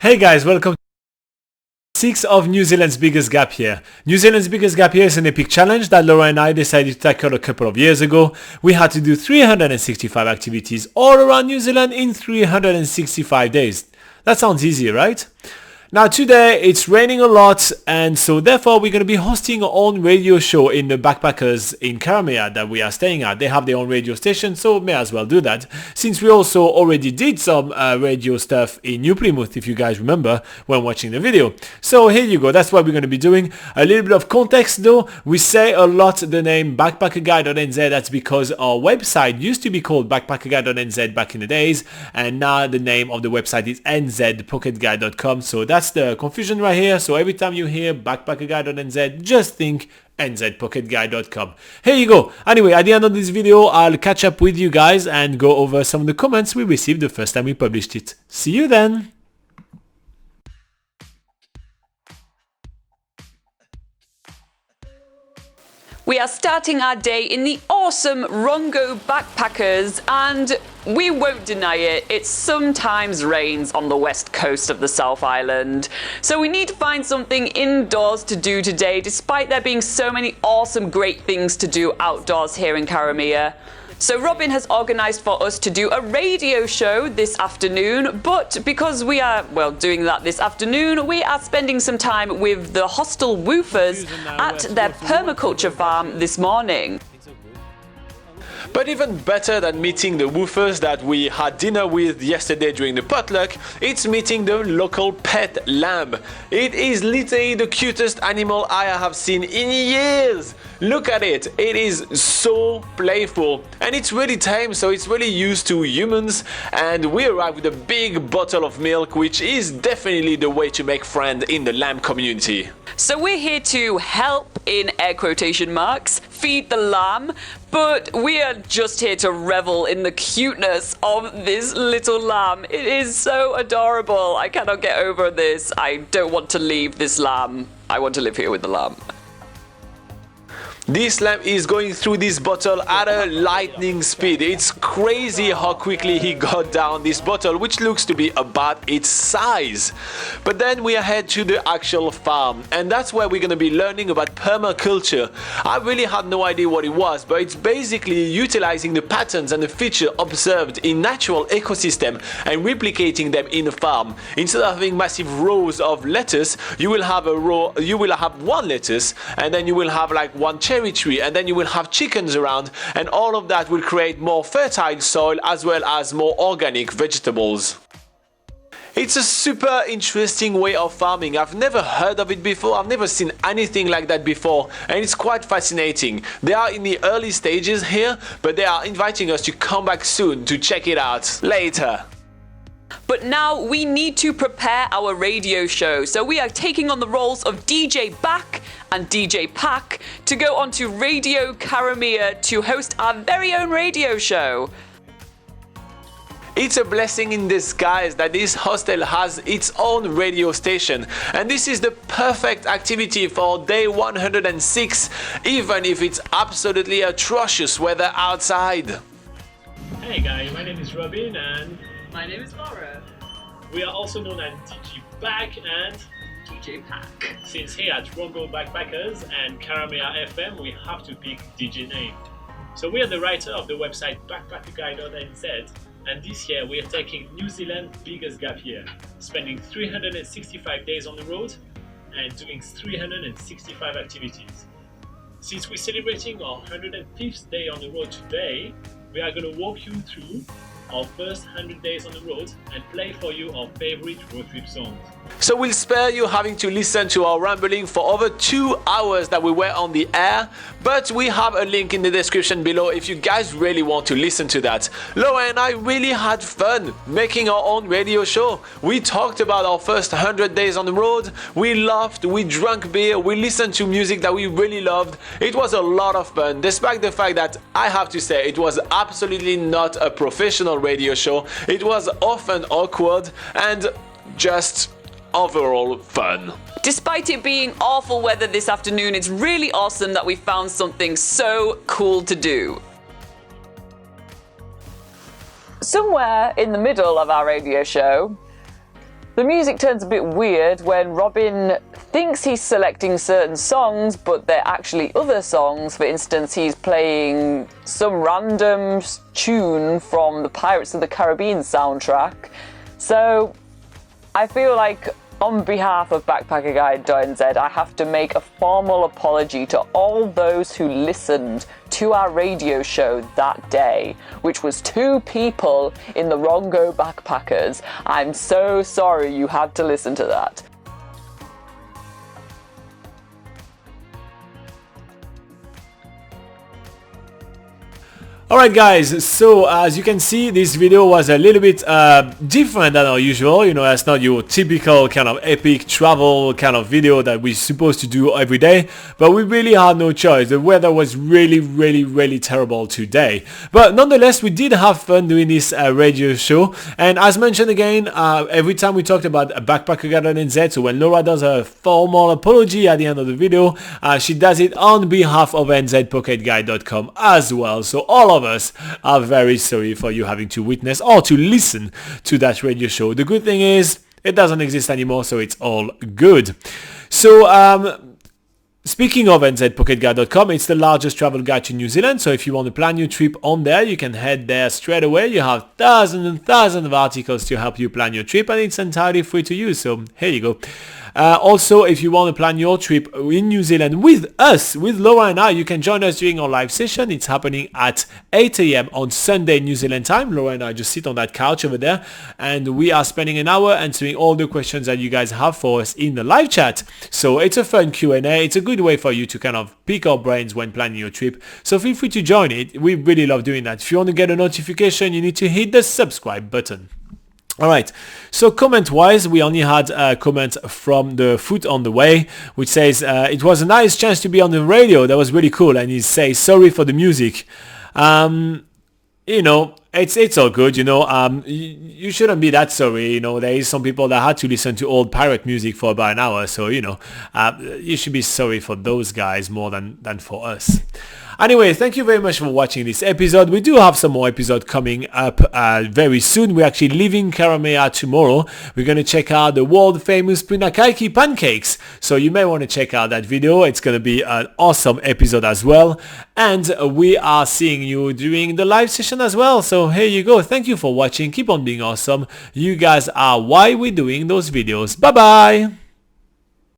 Hey guys, welcome to 6 of New Zealand's Biggest Gap Year. New Zealand's Biggest Gap Year is an epic challenge that Laura and I decided to tackle a couple of years ago. We had to do 365 activities all around New Zealand in 365 days. That sounds easy, right? Now today it's raining a lot, and so therefore we're going to be hosting our own radio show in the backpackers in Karamea that we are staying at. They have their own radio station, so may as well do that, since we also already did some radio stuff in New Plymouth, if you guys remember when watching the video. So here you go, that's what we're going to be doing. A little bit of context though, we say a lot the name backpackerguide.nz. That's because our website used to be called backpackerguide.nz back in the days, and now the name of the website is nzpocketguide.com. so that's the confusion right here. So every time you hear backpackerguide.nz, just think nzpocketguide.com. Here you go. Anyway, at the end of this video, I'll catch up with you guys and go over some of the comments we received the first time we published it. See you then. We are starting our day in the awesome Rongo backpackers, and we won't deny it, it sometimes rains on the west coast of the South Island. So we need to find something indoors to do today, despite there being so many awesome great things to do outdoors here in Karamea. So Robin has organised for us to do a radio show this afternoon, but because we are, doing that this afternoon, we are spending some time with the hostel woofers at their permaculture farm this morning. But even better than meeting the woofers that we had dinner with yesterday during the potluck, it's meeting the local pet lamb. It is literally the cutest animal I have seen in years. Look at it, it is so playful and it's really tame, so it's really used to humans, and we arrived with a big bottle of milk, which is definitely the way to make friends in the lamb community. So we're here to help, in air quotation marks, feed the lamb, but we are just here to revel in the cuteness of this little lamb. It is so adorable. I cannot get over this. I don't want to leave this lamb. I want to live here with the lamb. This lamb is going through this bottle at a lightning speed. It's crazy how quickly he got down this bottle, which looks to be about its size. But then we head to the actual farm, and that's where we're going to be learning about permaculture. I really had no idea what it was, but it's basically utilizing the patterns and the features observed in natural ecosystem and replicating them in a farm. Instead of having massive rows of lettuce, you will have one lettuce, and then you will have like one cherry tree, and then you will have chickens around, and all of that will create more fertile soil as well as more organic vegetables. It's a super interesting way of farming. I've never heard of it before, I've never seen anything like that before, and it's quite fascinating. They are in the early stages here, but they are inviting us to come back soon to check it out later. But now we need to prepare our radio show. So we are taking on the roles of DJ Back and DJ Pack to go on to Radio Karamea to host our very own radio show. It's a blessing in disguise that this hostel has its own radio station, and this is the perfect activity for day 106, even if it's absolutely atrocious weather outside. Hey guys, my name is Robin and My name is Laura. we are also known as DJ Back and DJ Pack. since here at Rongo Backpackers and Karamea FM we have to pick DJ name. So we are the writer of the website backpackerguide.nz, and this year we are taking New Zealand's biggest gap year, spending 365 days on the road and doing 365 activities. Since we're celebrating our 105th day on the road today, we are going to walk you through our first 100 days on the road and play for you our favorite road trip songs. So we'll spare you having to listen to our rambling for over 2 hours that we were on the air, but we have a link in the description below if you guys really want to listen to that. Laura and I really had fun making our own radio show. We talked about our first 100 days on the road, we laughed, we drank beer, we listened to music that we really loved. It was a lot of fun, despite the fact that I have to say it was absolutely not a professional radio show. It was often awkward and just overall fun. Despite it being awful weather this afternoon, it's really awesome that we found something so cool to do. Somewhere in the middle of our radio show, The music turns a bit weird when Robin thinks he's selecting certain songs, but they're actually other songs. For instance, he's playing some random tune from the Pirates of the Caribbean soundtrack. So I feel like on behalf of BackpackerGuide.nz, I have to make a formal apology to all those who listened to our radio show that day, which was 2 people in the Rongo Backpackers. I'm so sorry you had to listen to that. Alright guys, so as you can see, this video was a little bit different than our usual. You know, that's not your typical kind of epic travel kind of video that we're supposed to do every day, but we really had no choice. The weather was really terrible today, but nonetheless we did have fun doing this radio show. And as mentioned again, every time we talked about BackpackerGuide.nz, so when Laura does a formal apology at the end of the video, she does it on behalf of nzpocketguide.com as well. So all of us are very sorry for you having to witness or to listen to that radio show. The good thing is it doesn't exist anymore, so it's all good. So speaking of nzpocketguide.com, it's the largest travel guide to New Zealand. So if you want to plan your trip on there, you can head there straight away. You have thousands and thousands of articles to help you plan your trip, and it's entirely free to use. So here you go. Also, if you want to plan your trip in New Zealand with us, with Laura and I, you can join us during our live session. It's happening at 8 a.m. on Sunday New Zealand time. Laura and I just sit on that couch over there, and we are spending an hour answering all the questions that you guys have for us in the live chat. So it's a fun Q&A. It's a good way for you to kind of pick our brains when planning your trip. So feel free to join it. We really love doing that. If you want to get a notification, you need to hit the subscribe button. Alright, so comment-wise, we only had a comment from the Foot on the Way, which says, it was a nice chance to be on the radio, that was really cool, and he says, sorry for the music. You know, it's all good, you know, you shouldn't be that sorry, you know, there is some people that had to listen to old pirate music for about an hour, so, you know, you should be sorry for those guys more than for us. Anyway, thank you very much for watching this episode. We do have some more episodes coming up very soon. We're actually leaving Karamea tomorrow. We're going to check out the world famous punakaiki pancakes. So you may want to check out that video. It's going to be an awesome episode as well. And we are seeing you during the live session as well. So here you go. Thank you for watching. Keep on being awesome. You guys are why we're doing those videos. Bye bye.